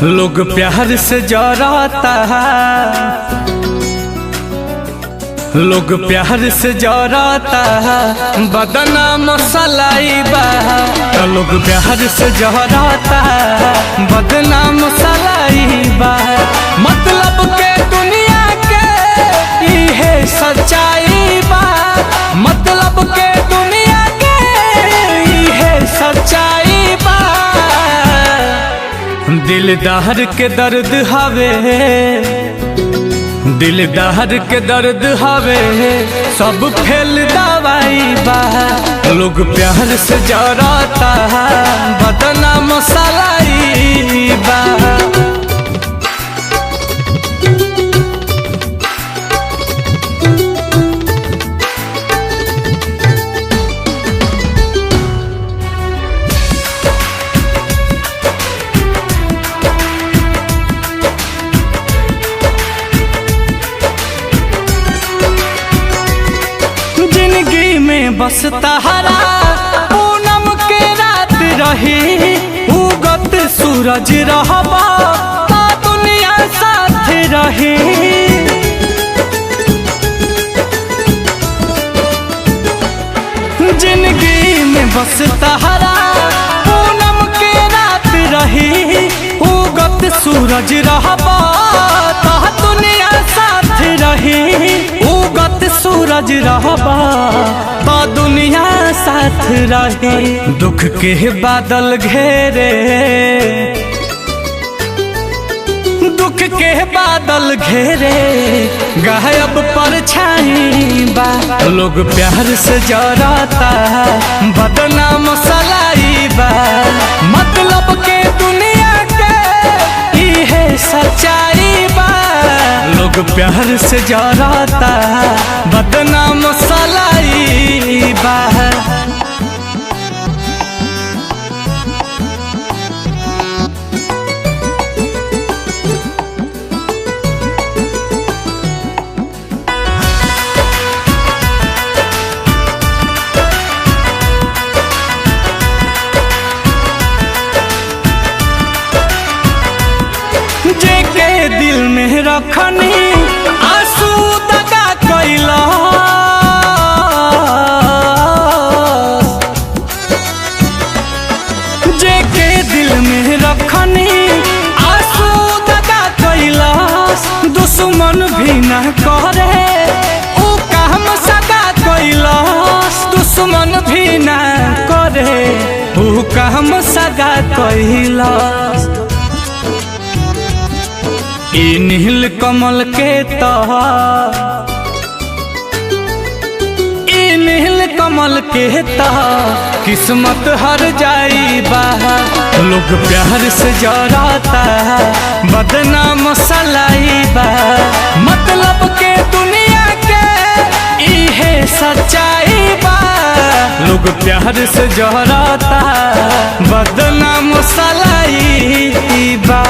लोग प्यार से जराता है, लोग प्यार से जराता है, बदना मसलाई बा। लोग प्यार से जराता है, बदना मसलाई बा। मतलब के दुनिया के इहे सच्चाई बा, मतलब के दुनिया के इहे सच्चाई बा। दिलदार के दर्द हवे, दिलदार के दर्द हवे, सब फेल दवाई बा। लोग प्यार से जराता है, बदना मसलाई बा। जिंदगी में बस तहरा पूनम के रात रही, उगत सूरज रहबा ता दुनिया साथ रही। जिंदगी में बस तहरा पूनम के रात रही, उगत सूरज रहबा ता दुनिया साथ रही। उगत सूरज रहबा तो दुनिया साथ रही। दुख के बादल घेरे, दुख के बादल घेरे, गायब परछाई बा। लोग प्यार से जराता है, बदना मसलाई बा। मतलब के दुनिया के इहे सच्चाई बा। लोग प्यार से जराता है, बदना मसलाई बा। जेके दिल में रखनी आंसू दगा कैला, जेके दिल में रखनी आंसू दगा कैला। दुश्मन भी न करे ऊ काम सगा कैला, दुश्मन भी न करे ऊ काम सगा कैला। ई नील कमल के तह, ई नील कमल के तह, किस्मत हर जाई बा। लोग प्यार से जराता है, बदना मसलाई बा। मतलब के दुनिया के इहे सच्चाई बा। लोग प्यार से जराता है, बदना मसलाई बा।